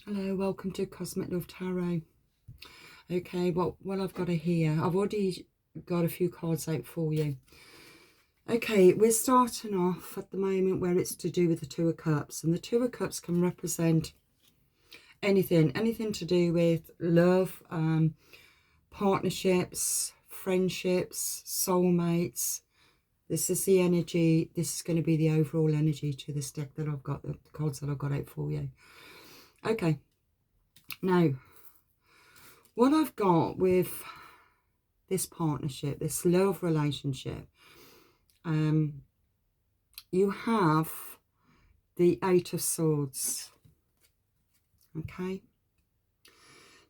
Hello, welcome to Cosmic Love Tarot. Okay, what I've got here, I've already got a few cards out for you. Okay, we're starting off at the moment where it's to do with the Two of Cups, and the Two of Cups can represent anything to do with love, partnerships, friendships, soulmates. This is the energy. This is going to be the overall energy to this deck that I've got, the cards that I've got out for you. Okay, now what I've got with this partnership, this love relationship, you have the Eight of Swords. Okay.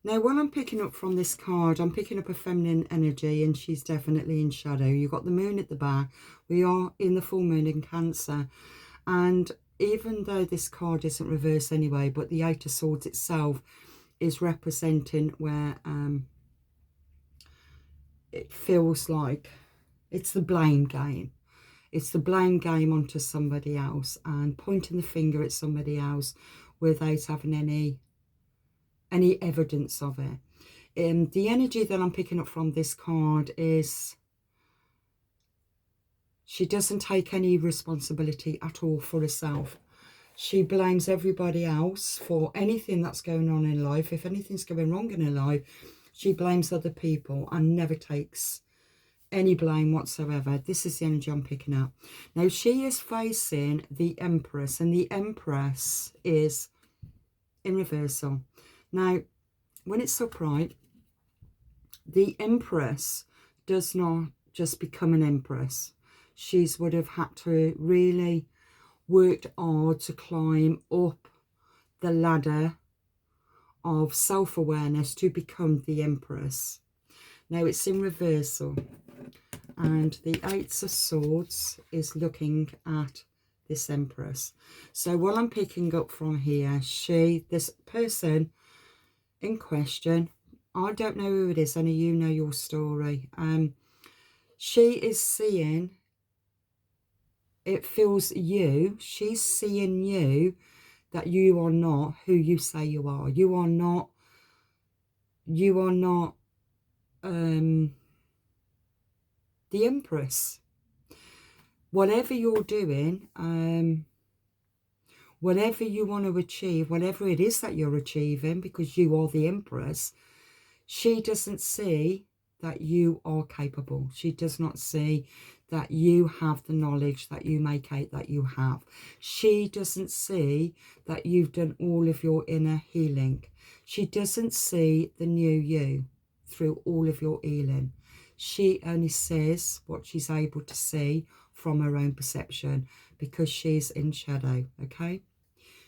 Now, what I'm picking up from this card, I'm picking up a feminine energy, and she's definitely in shadow. You've got the moon at the back. We are in the full moon in Cancer. And even though this card isn't reversed anyway, but the Eight of Swords itself is representing where it feels like it's the blame game. It's the blame game onto somebody else and pointing the finger at somebody else without having any evidence of it. The energy that I'm picking up from this card is she doesn't take any responsibility at all for herself. She blames everybody else for anything that's going on in life. If anything's going wrong in her life, she blames other people and never takes any blame whatsoever. This is the energy I'm picking up. Now, she is facing the Empress, and the Empress is in reversal. Now, when it's upright, the Empress does not just become an Empress. She's would have had to really worked hard to climb up the ladder of self-awareness to become the Empress. Now, it's in reversal. And the Eight of Swords is looking at this Empress. So what I'm picking up from here, this person in question, I don't know who it is, only you know your story. She is seeing, it feels you, she's seeing you, that you are not who you say you are. You are not the Empress. Whatever you're doing, whatever you want to achieve, whatever it is that you're achieving, because you are the Empress, she doesn't see that you are capable. She does not see that you have the knowledge that you make out that you have. She doesn't see that you've done all of your inner healing. She doesn't see the new you through all of your healing. She only sees what she's able to see from her own perception, because she's in shadow, okay?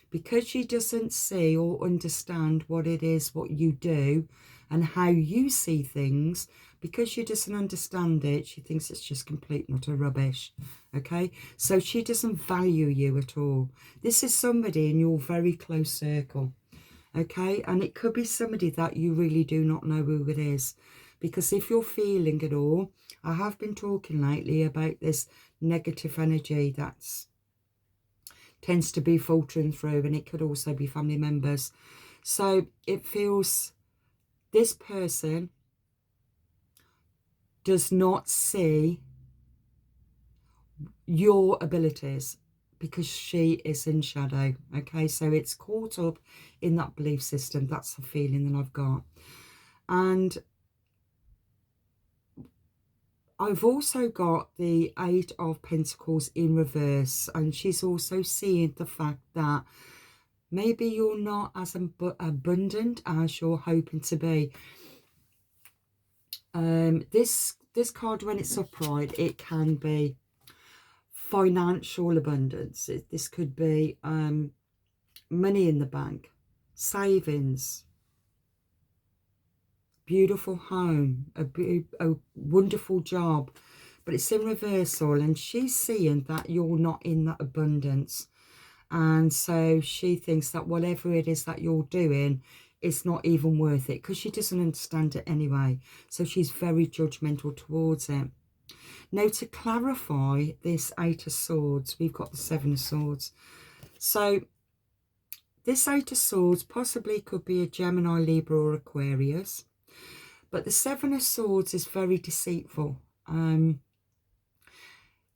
Because she doesn't see or understand what it is, what you do and how you see things, because she doesn't understand it, she thinks it's just complete and utter rubbish, okay? So she doesn't value you at all. This is somebody in your very close circle, okay? And it could be somebody that you really do not know who it is. Because if you're feeling it all, I have been talking lately about this negative energy that's tends to be filtering through, and it could also be family members. So it feels this person does not see your abilities because she is in shadow, okay? So it's caught up in that belief system. That's the feeling that I've got. And I've also got the Eight of Pentacles in reverse, and she's also seeing the fact that maybe you're not as abundant as you're hoping to be. This card, when it's upright, it can be financial abundance. This could be money in the bank, savings, beautiful home, a wonderful job, but it's in reversal, and she's seeing that you're not in that abundance, and so she thinks that whatever it is that you're doing is not even worth it, because she doesn't understand it anyway. So she's very judgmental towards it. Now, to clarify this Eight of Swords, we've got the Seven of Swords. So This Eight of Swords possibly could be a Gemini, Libra or Aquarius. But the Seven of Swords is very deceitful.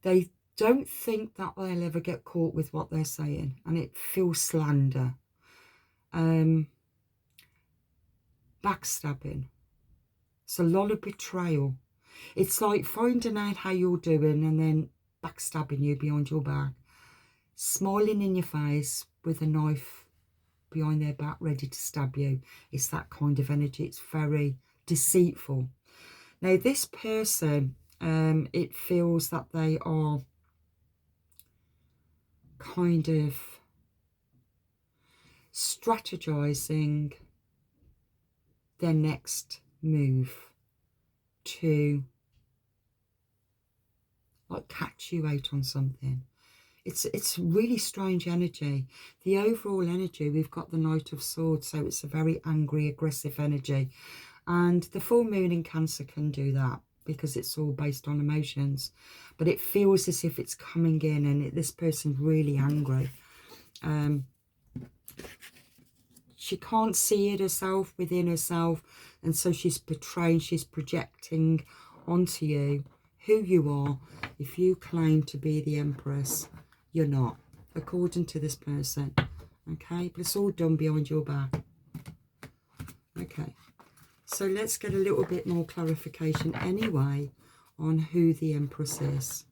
They don't think that they'll ever get caught with what they're saying. And it feels slander. Backstabbing. It's a lot of betrayal. It's like finding out how you're doing and then backstabbing you behind your back. Smiling in your face with a knife behind their back ready to stab you. It's that kind of energy. It's very deceitful. Now this person, it feels that they are kind of strategizing their next move to like catch you out on something. It's really strange energy. The overall energy, we've got the Knight of Swords, so it's a very angry, aggressive energy. And the full moon in Cancer can do that because it's all based on emotions. But it feels as if it's coming in and this person's really angry. She can't see it herself within herself. And so she's betraying, she's projecting onto you who you are. If you claim to be the Empress, you're not, according to this person. Okay, but it's all done behind your back. Okay, so let's get a little bit more clarification anyway on who the Empress is.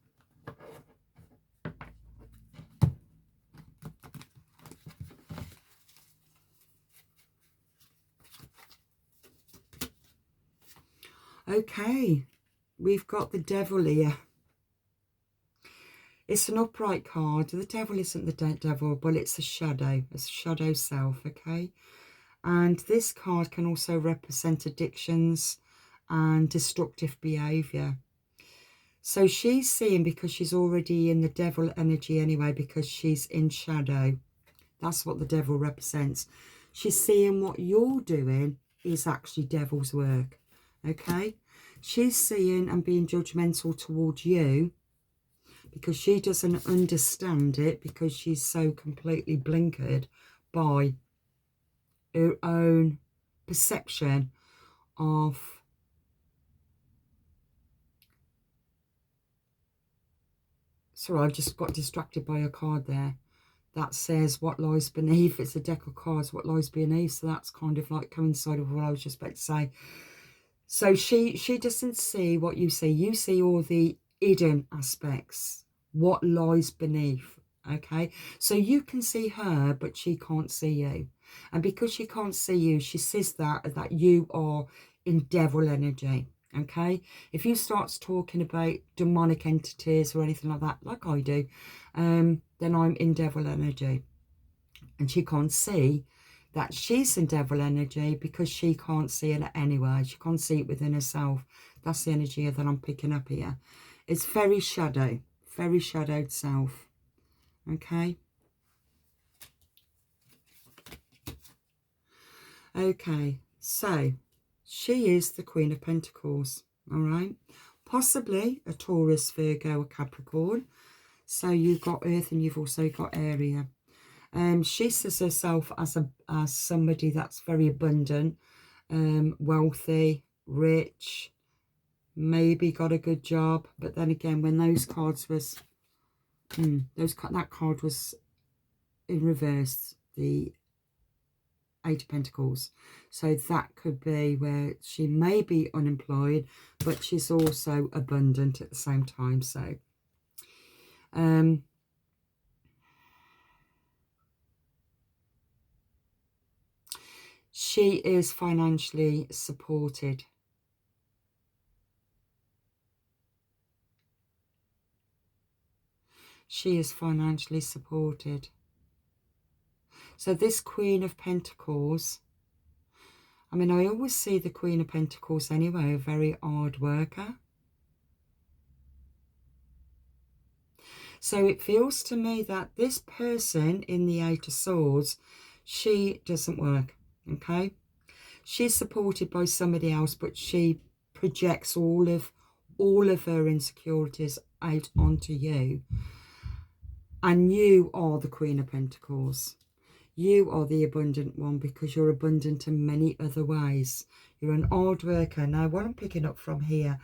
Okay, we've got the Devil here. It's an upright card. The Devil isn't the devil, but it's a shadow self, okay? And this card can also represent addictions and destructive behaviour. So she's seeing, because she's already in the Devil energy anyway, because she's in shadow. That's what the Devil represents. She's seeing what you're doing is actually devil's work, okay? She's seeing and being judgmental towards you because she doesn't understand it, because she's so completely blinkered by her own perception of sorry, I just got distracted by a card there that says what lies beneath. It's a deck of cards, what lies beneath, so that's kind of like coincided with what I was just about to say. So she doesn't see what you see. You see all the hidden aspects, what lies beneath, okay? So you can see her, but she can't see you. And because she can't see you, she says that you are in devil energy, okay? If you start talking about demonic entities or anything like that, like I do, then I'm in devil energy. And she can't see that she's in devil energy because she can't see it anyway. She can't see it within herself. That's the energy that I'm picking up here. It's very shadowed self. Okay. Okay, so she is the Queen of Pentacles. All right. Possibly a Taurus, Virgo, or Capricorn. So you've got Earth and you've also got Area. She sees herself as somebody that's very abundant, wealthy, rich, maybe got a good job. But then again, when those cards was, that card was in reverse, the Eight of Pentacles. So that could be where she may be unemployed, but she's also abundant at the same time. So, she is financially supported. She is financially supported. So this Queen of Pentacles, I mean, I always see the Queen of Pentacles anyway, a very hard worker. So it feels to me that this person in the Eight of Swords, she doesn't work, okay? She's supported by somebody else, but she projects all of her insecurities out onto you. And you are the Queen of Pentacles. You are the abundant one because you're abundant in many other ways. You're an hard worker. Now, what I'm picking up from here,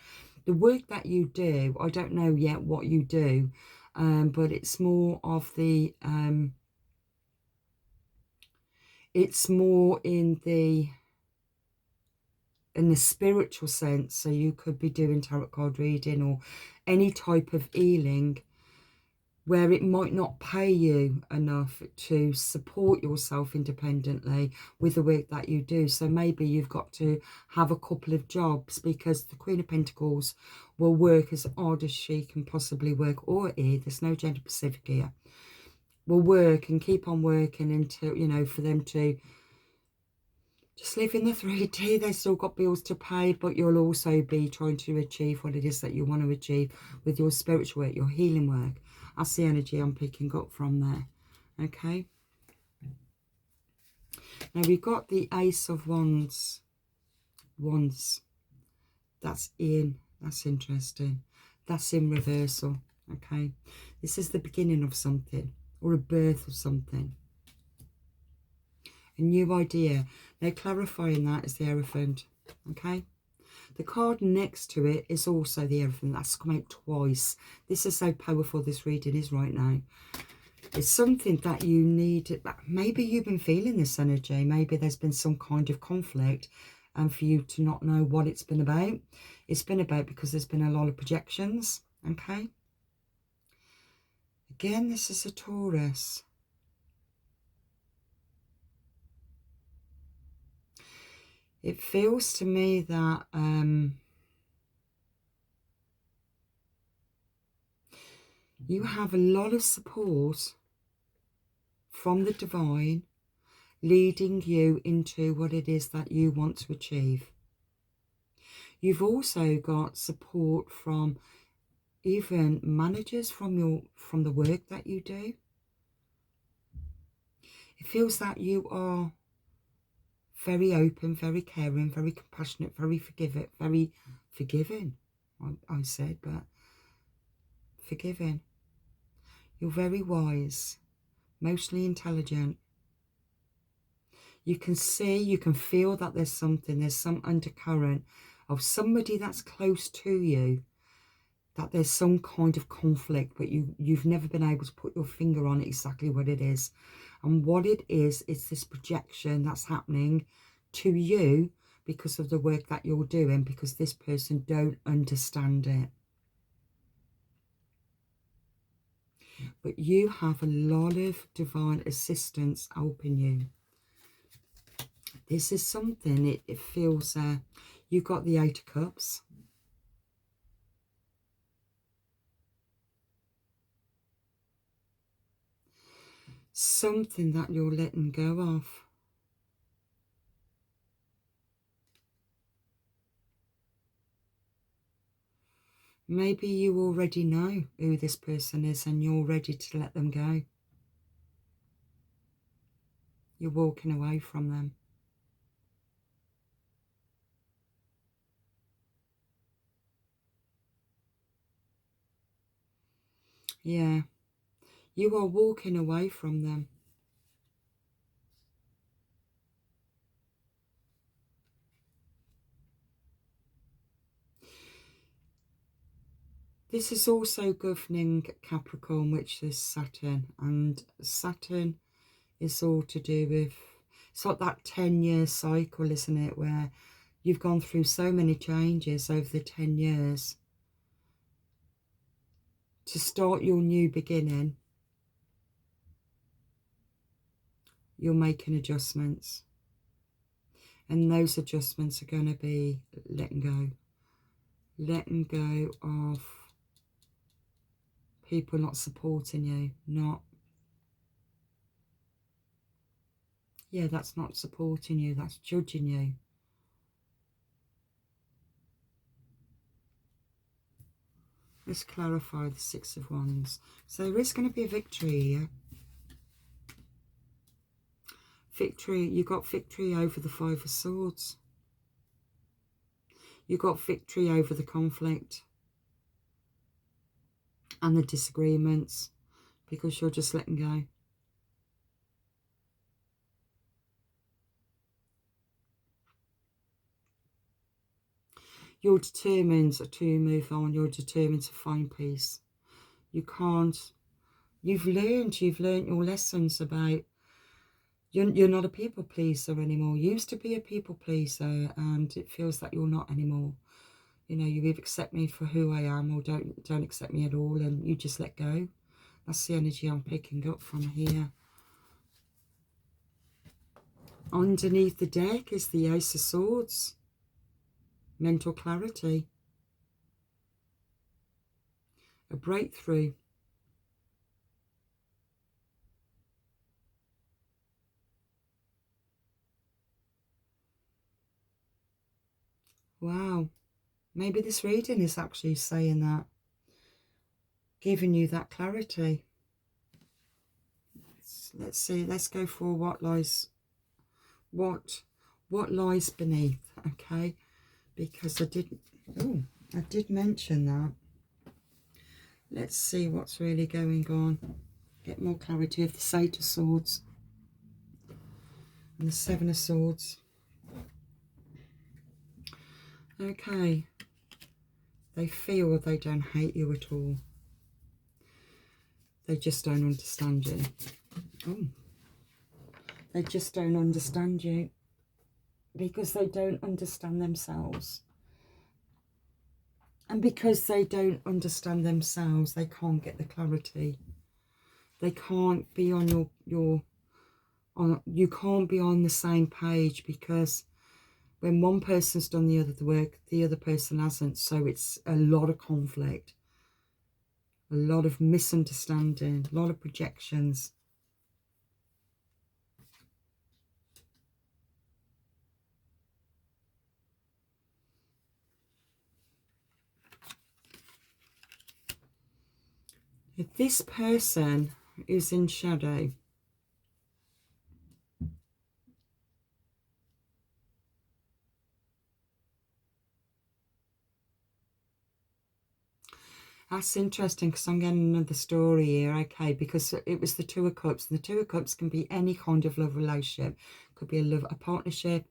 the work that you do, I don't know yet what you do, but it's more of the, it's more in the spiritual sense. So you could be doing tarot card reading or any type of healing where it might not pay you enough to support yourself independently with the work that you do. So maybe you've got to have a couple of jobs, because the Queen of Pentacles will work as hard as she can possibly work, or here, there's no gender specific here, will work and keep on working until, you know, for them to just live in the 3D. They've still got bills to pay, but you'll also be trying to achieve what it is that you want to achieve with your spiritual work, your healing work. That's the energy I'm picking up from there. Okay. Now we've got the Ace of Wands. Wands. That's interesting. That's in reversal. Okay. This is the beginning of something, or a birth of something. A new idea. Now clarifying that is the Hierophant. Okay. The card next to it is also the Hierophant. That's come out twice. This is how powerful this reading is right now. It's something that you need. Maybe you've been feeling this energy. Maybe there's been some kind of conflict, and for you to not know what it's been about. It's been about because there's been a lot of projections. Okay. Again, this is a Taurus. It feels to me that you have a lot of support from the divine leading you into what it is that you want to achieve. You've also got support from even managers from the work that you do. It feels that you are very open, very caring, very compassionate, very forgiving, I said, but forgiving. You're very wise, mostly intelligent. You can see, you can feel that there's some undercurrent of somebody that's close to you, that there's some kind of conflict, but you've never been able to put your finger on exactly what it is. And what it is this projection that's happening to you because of the work that you're doing, because this person don't understand it. But you have a lot of divine assistance helping you. This is something, it feels, you've got the Eight of Cups. Something that you're letting go of. Maybe you already know who this person is and you're ready to let them go. You're walking away from them. Yeah, you are walking away from them. This is also governing Capricorn, which is Saturn. And Saturn is all to do with, it's like that 10-year cycle, isn't it? Where you've gone through so many changes over the 10 years. To start your new beginning, you're making adjustments. And those adjustments are going to be letting go. Letting go of people not supporting you, that's not supporting you, that's judging you. Let's clarify the Six of Wands. So there is going to be a victory here. Victory, you got victory over the Five of Swords. You got victory over the conflict and the disagreements, because you're just letting go. You're determined to move on. You're determined to find peace. You can't. You've learned your lessons about you're not a people pleaser anymore. You used to be a people pleaser, and it feels like you're not anymore. You know, you either accept me for who I am or don't accept me at all, and you just let go. That's the energy I'm picking up from here. Underneath the deck is the Ace of Swords. Mental clarity. A breakthrough. Wow. Maybe this reading is actually saying that. Giving you that clarity. Let's see. Let's go for what lies beneath, okay? Because I did mention that. Let's see what's really going on. Get more clarity of the Eight of Swords and the Seven of Swords. Okay. They feel they don't hate you at all. They just don't understand you. Oh. They just don't understand you because they don't understand themselves. And because they don't understand themselves, they can't get the clarity. They can't be on you can't be on the same page, because when one person's done the work, the other person hasn't. So it's a lot of conflict, a lot of misunderstanding, a lot of projections. If this person is in shadow, that's interesting, because I'm getting another story here, okay, because it was the Two of Cups. And the Two of Cups can be any kind of love relationship. Could be a partnership,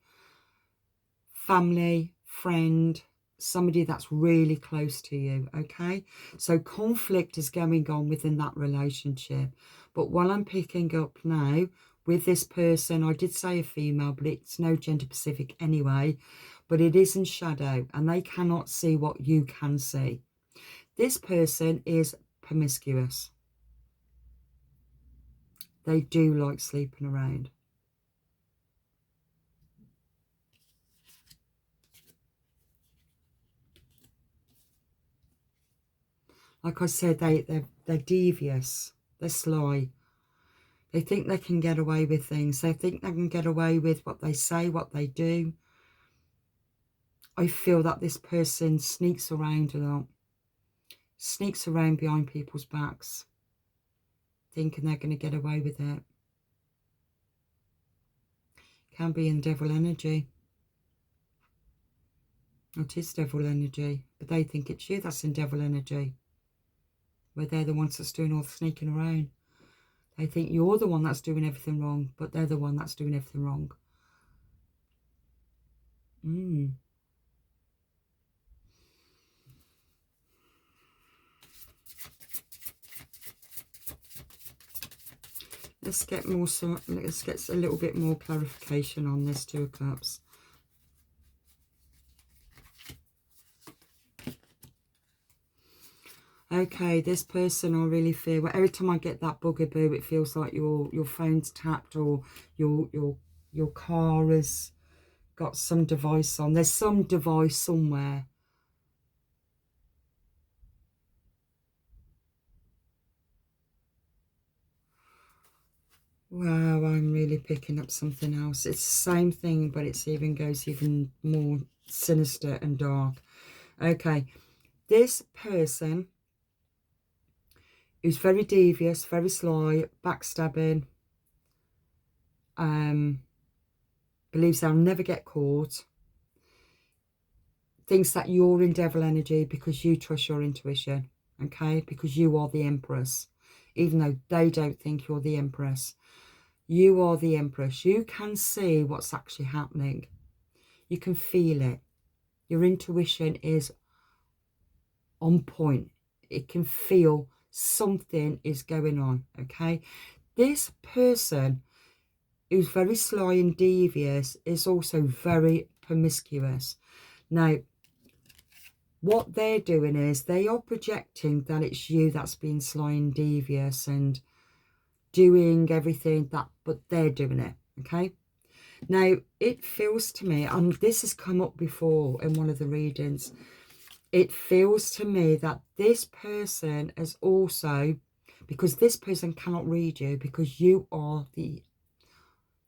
family, friend, somebody that's really close to you, okay? So conflict is going on within that relationship. But what I'm picking up now with this person, I did say a female, but it's no gender specific anyway, but it is in shadow, and they cannot see what you can see. This person is promiscuous. They do like sleeping around. Like I said, they're devious. They're sly. They think they can get away with things. They think they can get away with what they say, what they do. I feel that this person sneaks around a lot. Sneaks around behind people's backs, thinking they're going to get away with it. Can be in devil energy. It is devil energy, but they think it's you that's in devil energy, where they're the ones that's doing all the sneaking around. They think you're the one that's doing everything wrong, but they're the one that's doing everything wrong. Let's get a little bit more clarification on this Two of Cups. Okay, this person, I really feel, well, every time I get that bugaboo, it feels like your phone's tapped, or your car has got some device on. There's some device somewhere. Wow, I'm really picking up something else. It's the same thing, but it goes even more sinister and dark. Okay, this person is very devious, very sly, backstabbing, believes they'll never get caught, thinks that you're in devil energy because you trust your intuition, okay, because you are the Empress, even though they don't think you're the Empress. You are the Empress. You can see what's actually happening. You can feel it. Your intuition is on point. It can feel something is going on, okay? This person who's very sly and devious is also very promiscuous. Now, what they're doing is they are projecting that it's you that's being sly and devious and doing everything that, but they're doing it, okay? Now, it feels to me, and this has come up before in one of the readings, it feels to me that this person is also, because this person cannot read you, because you are the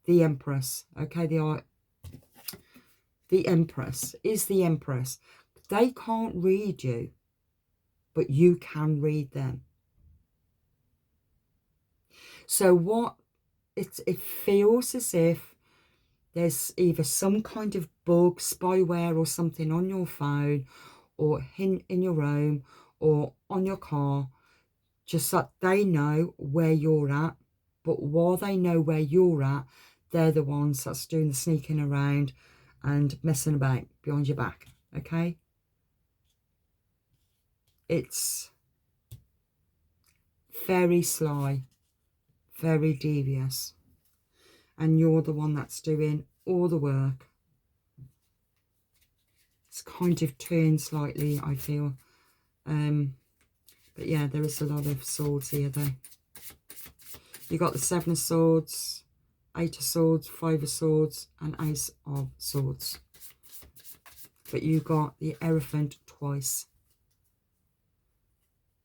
Empress, okay? The Empress is the Empress. They can't read you, but you can read them. So what it feels as if there's either some kind of bug, spyware or something on your phone or in your room or on your car, just that they know where you're at. But while they know where you're at, they're the ones that's doing the sneaking around and messing about behind your back, okay? It's very sly, very devious. And you're the one that's doing all the work. It's kind of turned slightly, I feel. But yeah, there is a lot of swords here, though. You got the 7 of Swords, 8 of Swords, 5 of Swords, and Ace of Swords. But you got the Hierophant twice.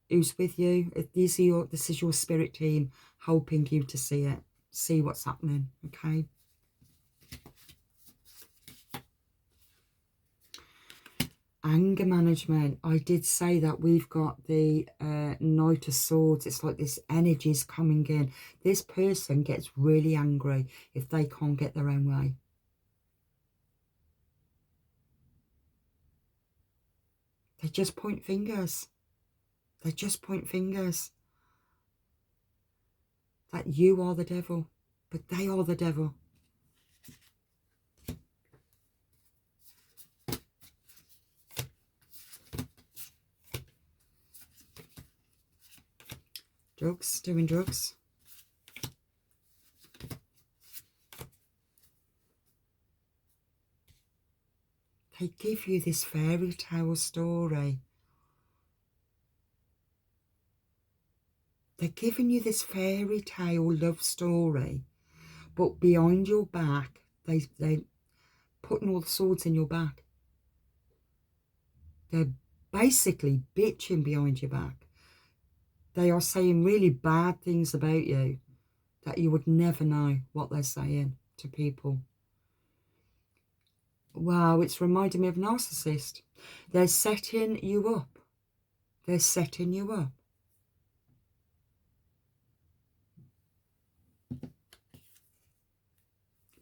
Who's with you? This is your spirit team helping you to see it. See what's happening, okay? Anger management. I did say that we've got the Knight of Swords. It's like this energy is coming in. This person gets really angry if they can't get their own way. They just point fingers. They just point fingers. That you are the devil, but they are the devil. Drugs, doing drugs. They give you this fairy tale story. They're giving you this fairy tale love story, but behind your back, they're putting all the swords in your back. They're basically bitching behind your back. They are saying really bad things about you that you would never know what they're saying to people. Wow, it's reminding me of Narcissist. They're setting you up. They're setting you up.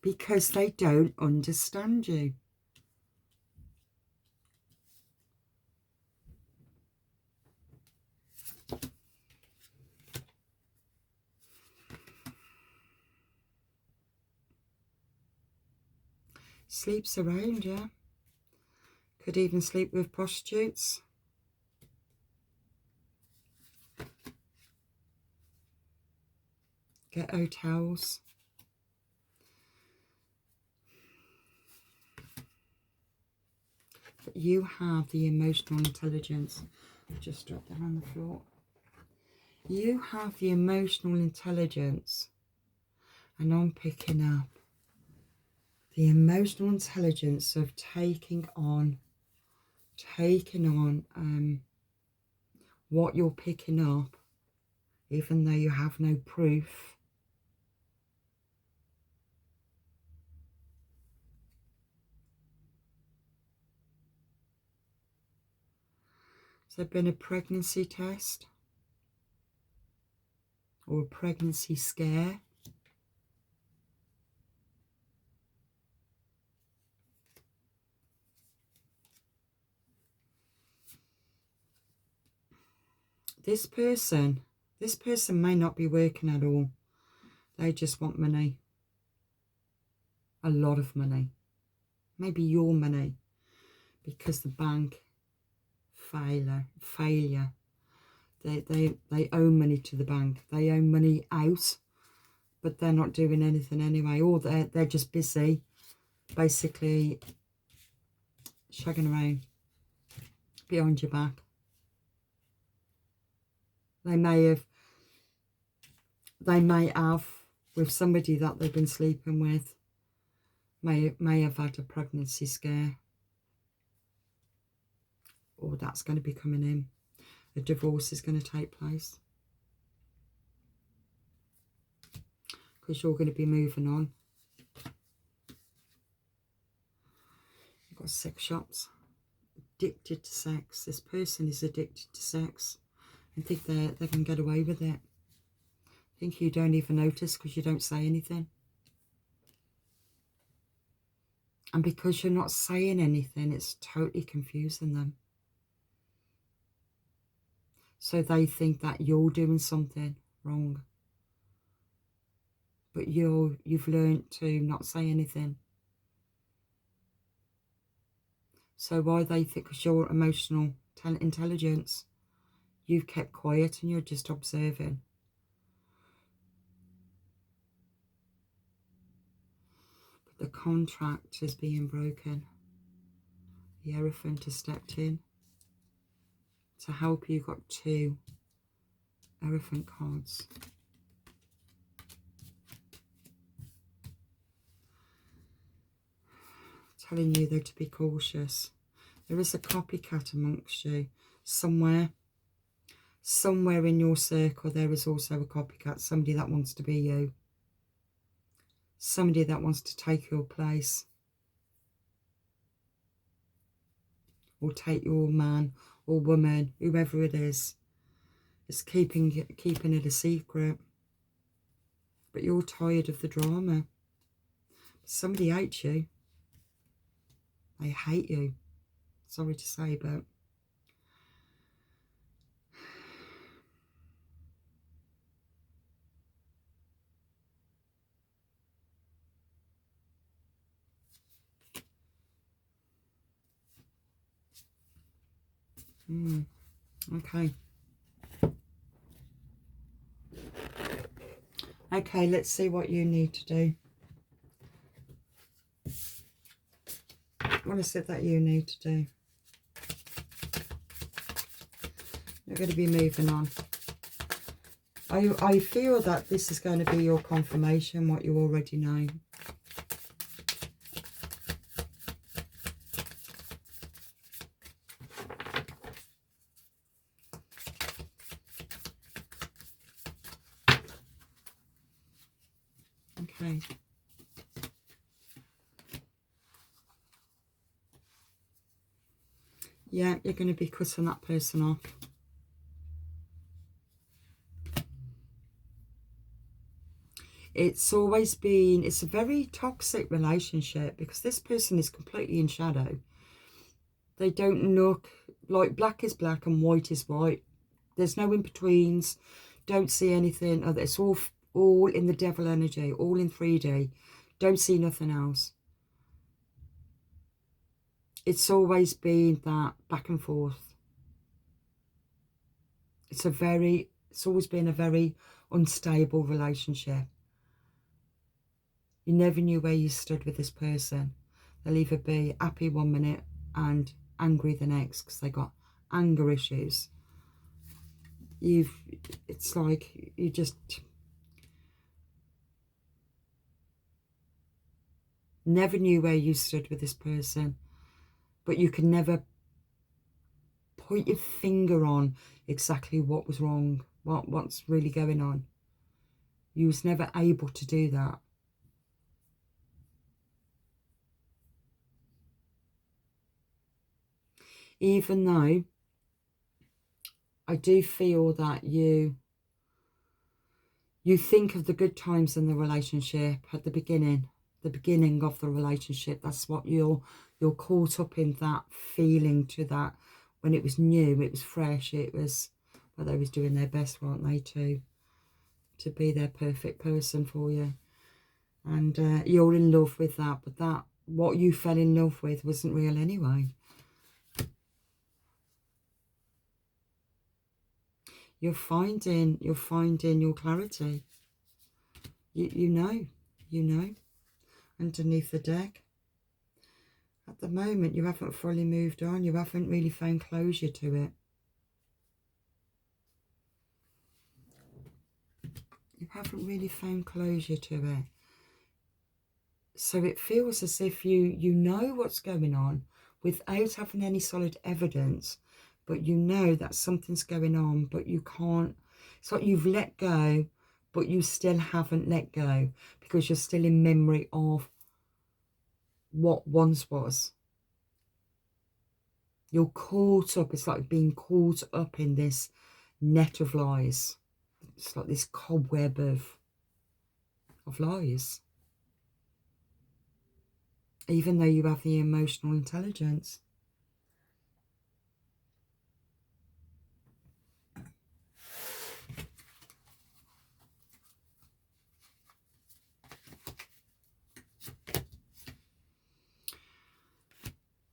Because they don't understand you. Sleeps around, yeah. Could even sleep with prostitutes. Get hotels. But you have the emotional intelligence. I've just dropped that on the floor. You have the emotional intelligence. And I'm picking up the emotional intelligence of taking on what you're picking up, even though you have no proof. Has there been a pregnancy test? Or a pregnancy scare? This person may not be working at all. They just want money. A lot of money. Maybe your money. because the bank failure. They owe money to the bank. They owe money out, but they're not doing anything anyway, or they're just busy, basically shagging around behind your back. They may have with somebody that they've been sleeping with, may have had a pregnancy scare, or that's going to be coming in. A divorce is going to take place, because you're going to be moving on. You've got sex shops. Addicted to sex. This person is addicted to sex. I think they can get away with it. I think you don't even notice because you don't say anything. And because you're not saying anything, it's totally confusing them. So they think that you're doing something wrong. But you've learned to not say anything. So why they think, because you're emotional intelligence, you've kept quiet and you're just observing. But the contract is being broken. The Hierophant has stepped in to help you. You've got 2 Hierophant cards. Telling you though to be cautious. There is a copycat amongst you. Somewhere in your circle there is also a copycat. Somebody that wants to be you. Somebody that wants to take your place. Or take your man or woman, whoever it is. It's keeping it a secret. But you're tired of the drama. Somebody hates you. They hate you. Sorry to say, but okay. Okay, let's see what you need to do. What is it that you need to do? You're going to be moving on. I feel that this is going to be your confirmation, what you already know. Okay. Yeah, you're going to be cutting that person off. It's always been, it's a very toxic relationship because this person is completely in shadow. They don't look like, black is black and white is white. There's no in-betweens. Don't see anything. It's all in the devil energy, all in 3D. Don't see nothing else. It's always been that back and forth. It's always been a very unstable relationship. You never knew where you stood with this person. They'll either be happy 1 minute and angry the next because they got anger issues. It's like you just never knew where you stood with this person, but you can never point your finger on exactly what was wrong, what's really going on. You was never able to do that. Even though I do feel that you think of the good times in the relationship at the beginning of the relationship. That's what you're caught up in, that feeling to that when it was new, it was fresh, it was, well, they was doing their best, weren't they, to be their perfect person for you. And you're in love with that, but that what you fell in love with wasn't real anyway. You're finding your clarity. You know, underneath the deck. At the moment, you haven't fully moved on. You haven't really found closure to it. You haven't really found closure to it. So it feels as if you know what's going on without having any solid evidence, but you know that something's going on, but you can't. It's like you've let go, but you still haven't let go because you're still in memory of what once was. You're caught up. It's like being caught up in this net of lies. It's like this cobweb of lies. Even though you have the emotional intelligence.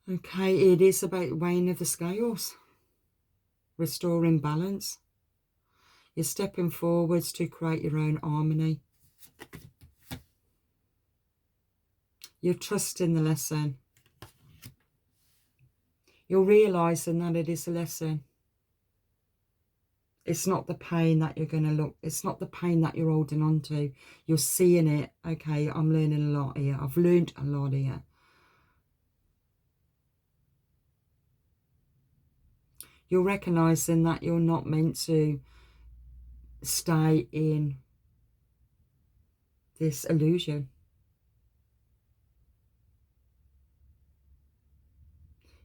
Okay, it is about weighing of the scales. Restoring balance. You're stepping forwards to create your own harmony. You're trusting the lesson. You're realising that it is a lesson. It's not the pain that you're going to look. It's not the pain that you're holding on to. You're seeing it. Okay, I'm learning a lot here. I've learned a lot here. You're recognising that you're not meant to stay in this illusion.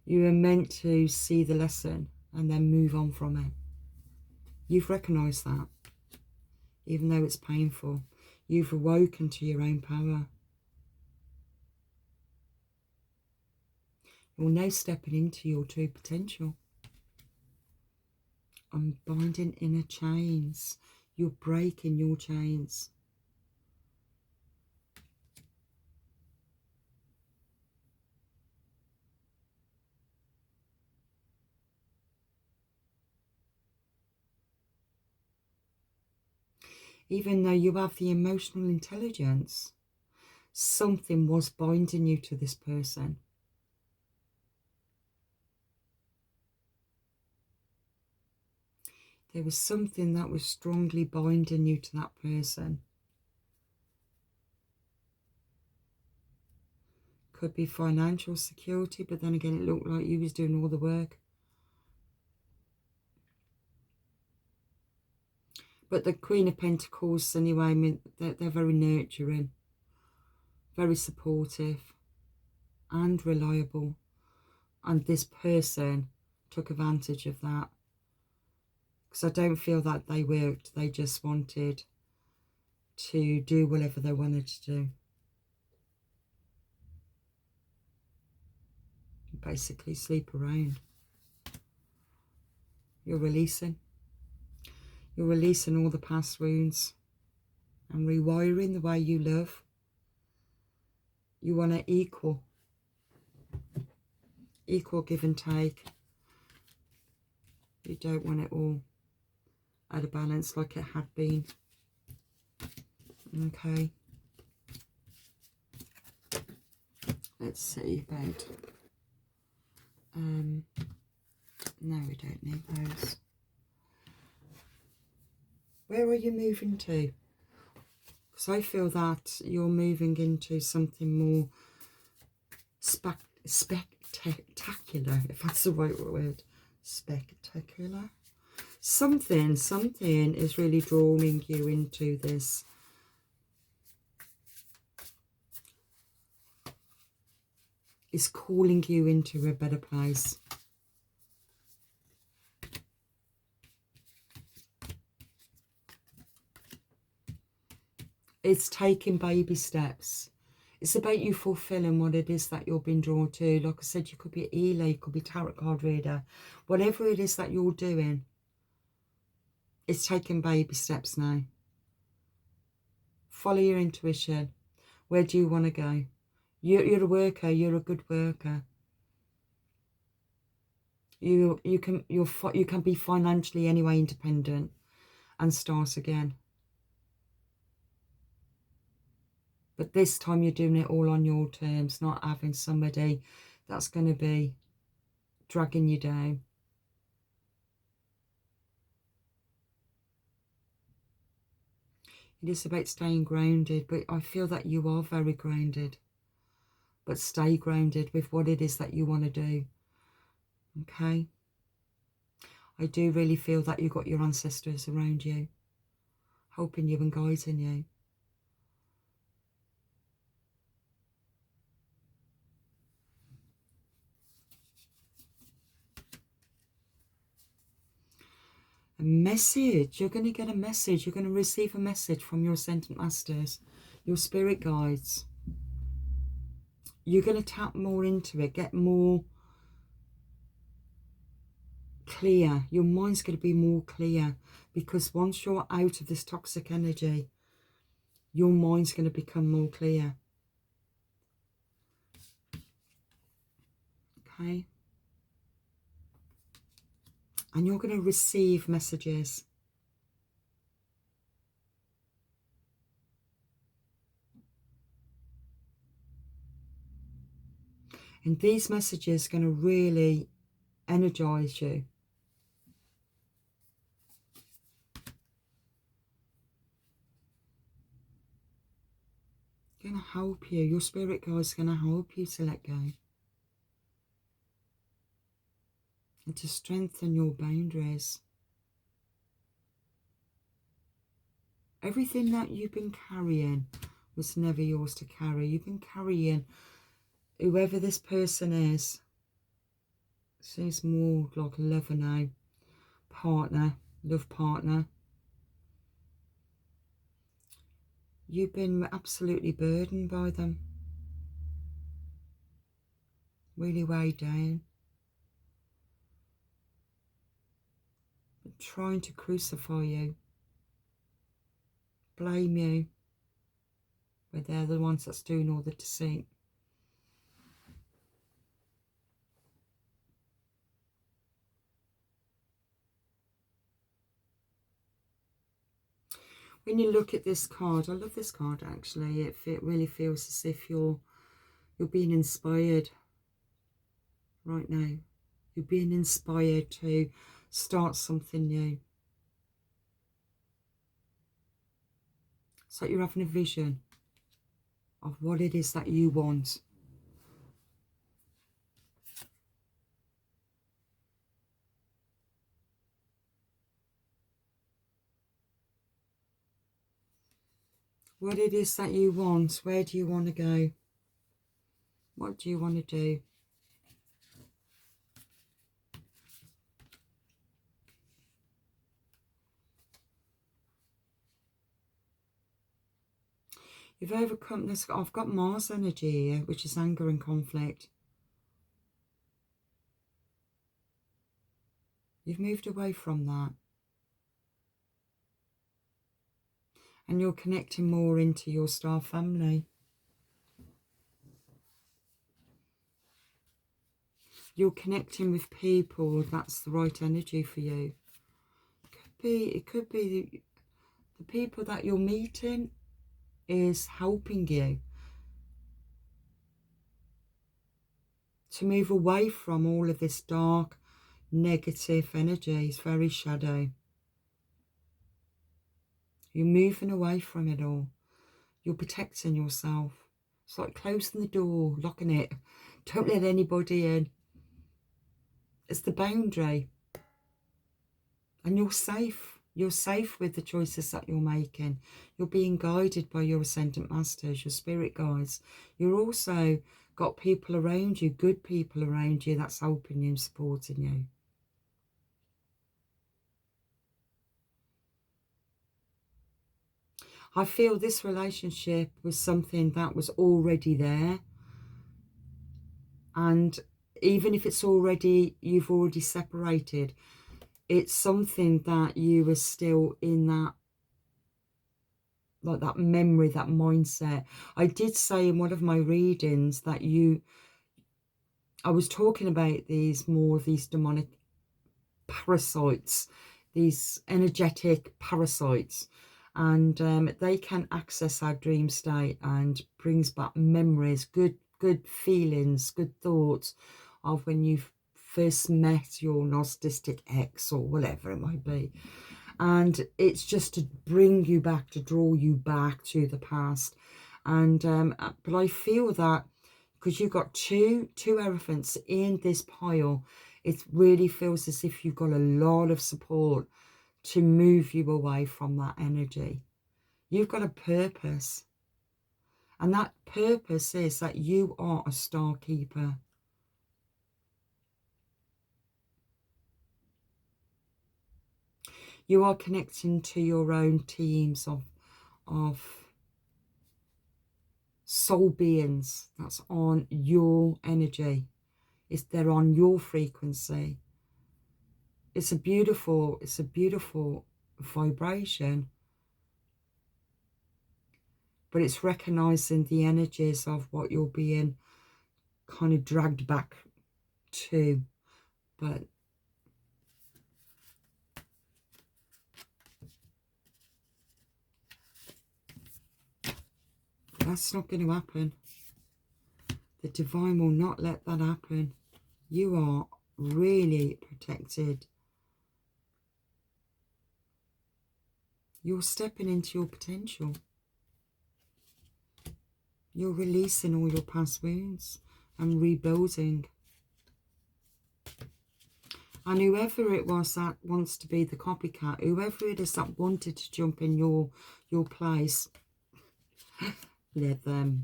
You are meant to see the lesson and then move on from it. You've recognised that. Even though it's painful, you've awoken to your own power. You're now stepping into your true potential. Unbinding inner chains. You're breaking your chains. Even though you have the emotional intelligence, something was binding you to this person. There was something that was strongly binding you to that person. Could be financial security, but then again, it looked like you was doing all the work. But the Queen of Pentacles, anyway, I mean, they're very nurturing, very supportive, and reliable. And this person took advantage of that. Because I don't feel that they worked. They just wanted to do whatever they wanted to do. Basically sleep around. You're releasing. You're releasing all the past wounds and rewiring the way you love. You want to equal give and take. You don't want it all out of balance like it had been. Okay. Let's see about... no, we don't need those. Where are you moving to? Because I feel that you're moving into something more spectacular, if that's the right word. Spectacular. Something is really drawing you into this. It's calling you into a better place. It's taking baby steps. It's about you fulfilling what it is that you're being drawn to. Like I said, you could be a healer, you could be a tarot card reader. Whatever it is that you're doing, it's taking baby steps now. Follow your intuition. Where do you want to go? You're a worker. You're a good worker. You can be financially anyway independent. and start again. But this time you're doing it all on your terms, not having somebody that's going to be dragging you down. It is about staying grounded, but I feel that you are very grounded. But stay grounded with what it is that you want to do. Okay? I do really feel that you've got your ancestors around you, helping you and guiding you. A message. You're going to get a message. You're going to receive a message from your Ascended Masters, your spirit guides. You're going to tap more into it, get more clear. Your mind's going to be more clear, because once you're out of this toxic energy, your mind's going to become more clear. Okay? And you're going to receive messages. And these messages are going to really energize you. Going to help you. Your spirit guides are going to help you to let go. And to strengthen your boundaries. Everything that you've been carrying was never yours to carry. You've been carrying whoever this person is. Seems more like a lover now. Partner, love partner. You've been absolutely burdened by them. Really weighed down. Trying to crucify you. Blame you. But they're the ones that's doing all the deceit. When you look at this card, I love this card actually. It really feels as if you're being inspired right now. You're being inspired to start something new. It's like you're having a vision of what it is that you want. What it is that you want. Where do you want to go? What do you want to do? You've overcome this. I've got Mars energy here, which is anger and conflict. You've moved away from that. And you're connecting more into your star family. You're connecting with people that's the right energy for you. It could be the people that you're meeting is helping you to move away from all of this dark, negative energy. It's very shadow. You're moving away from it all. You're protecting yourself. It's like closing the door, locking it. Don't let anybody in. It's the boundary. And you're safe. You're safe with the choices that you're making. You're being guided by your Ascendant Masters, your spirit guides. You're also got people around you, good people around you that's helping you and supporting you. I feel this relationship was something that was already there. And even if it's you've already separated, it's something that you were still in that, like that memory, that mindset. I did say in one of my readings that I was talking about these demonic parasites these energetic parasites, and they can access our dream state and brings back memories, good feelings, good thoughts of when you first met your narcissistic ex or whatever it might be. And it's just to bring you back, to draw you back to the past. And but I feel that because you've got two elephants in this pile, it really feels as if you've got a lot of support to move you away from that energy. You've got a purpose, and that purpose is that you are a star keeper. You are connecting to your own teams of soul beings that's on your energy. They're on your frequency. It's a beautiful vibration. But it's recognizing the energies of what you're being kind of dragged back to. But that's not going to happen. The divine will not let that happen. You are really protected. You're stepping into your potential. You're releasing all your past wounds and rebuilding. And whoever it was that wants to be the copycat, whoever it is that wanted to jump in your place, let them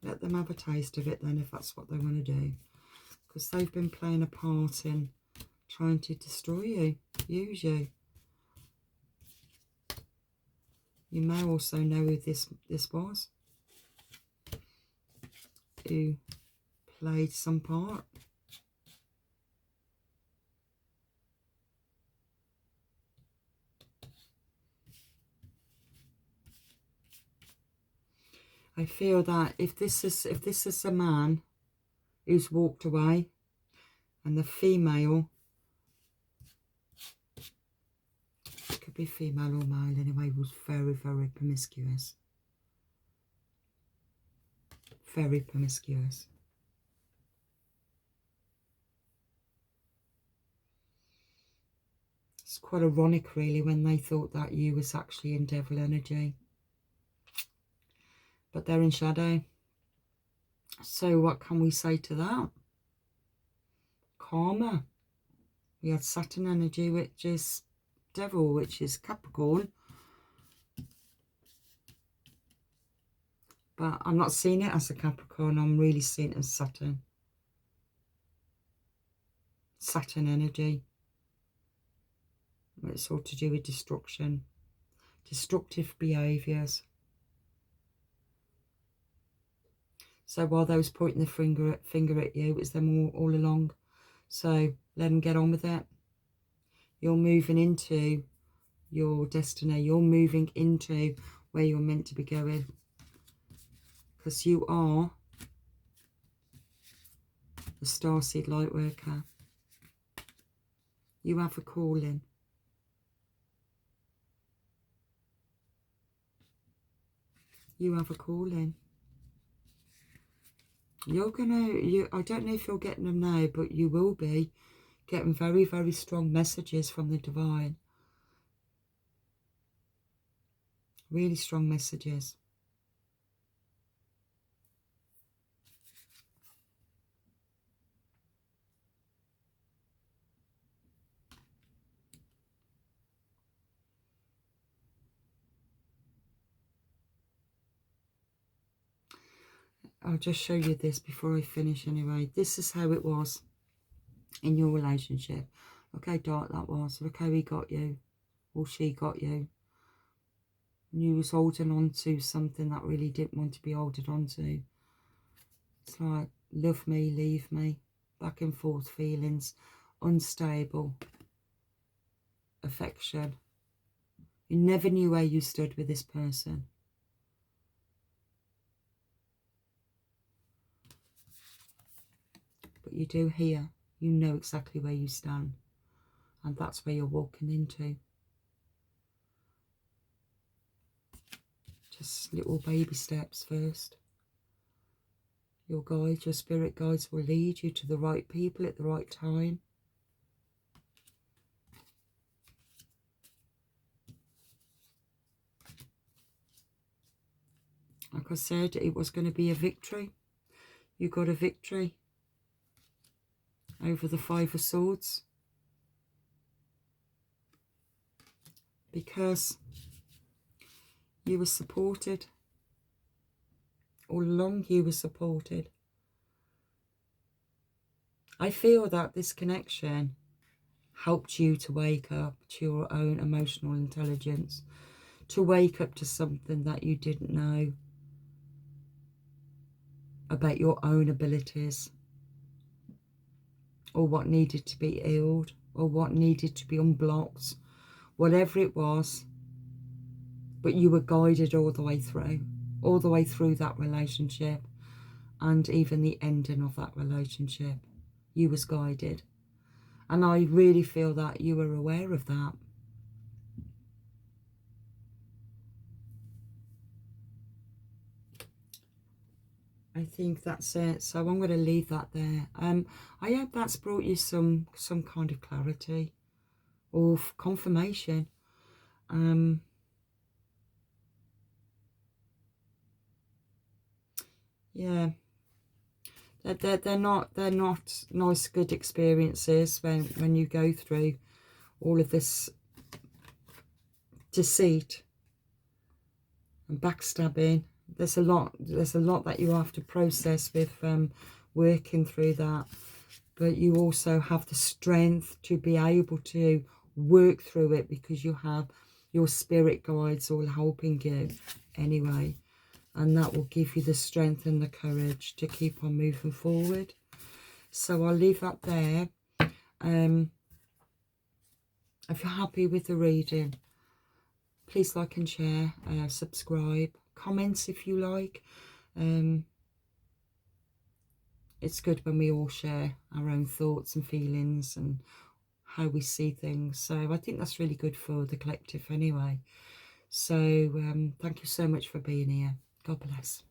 have a taste of it then, if that's what they want to do. Because they've been playing a part in trying to destroy you, use you. You may also know who this was, who played some part. I feel that if this is a man who's walked away, and the female, it could be female or male anyway, was very, very promiscuous. Very promiscuous. It's quite ironic really when they thought that you was actually in devil energy. But they're in shadow. So what can we say to that? Karma. We had Saturn energy, which is devil, which is Capricorn. But I'm not seeing it as a Capricorn. I'm really seeing it as Saturn. Saturn energy. It's all to do with destruction. Destructive behaviours. So while they was pointing the finger at you, it was them all along. So let them get on with it. You're moving into your destiny. You're moving into where you're meant to be going. Because you are the starseed light worker. You have a calling. You have a calling. You're gonna, I don't know if you're getting them now, but you will be getting very, very strong messages from the divine. Really strong messages. I'll just show you this before I finish anyway. This is how it was in your relationship. Look how dark that was. Look how he got you, or she got you. And you was holding on to something that really didn't want to be holding on to. It's like, love me, leave me, back and forth feelings, unstable, affection. You never knew where you stood with this person. But you do here. You know exactly where you stand. And that's where you're walking into. Just little baby steps first. Your guides, your spirit guides will lead you to the right people at the right time. Like I said, it was going to be a victory. You got a victory over the Five of Swords. Because you were supported. All along you were supported. I feel that this connection helped you to wake up to your own emotional intelligence. To wake up to something that you didn't know about your own abilities, or what needed to be healed, or what needed to be unblocked, whatever it was. But you were guided all the way through that relationship, and even the ending of that relationship. You was guided. And I really feel that you were aware of that. I think that's it. So I'm going to leave that there. I hope that's brought you some kind of clarity or confirmation. Yeah, they're not nice, good experiences when you go through all of this deceit and backstabbing. There's a lot that you have to process with working through that, but you also have the strength to be able to work through it, because you have your spirit guides all helping you anyway, and that will give you the strength and the courage to keep on moving forward. So I'll leave that there. If you're happy with the reading, please like and share, subscribe, comments if you like. It's good when we all share our own thoughts and feelings and how we see things. So I think that's really good for the collective anyway. So thank you so much for being here. God bless.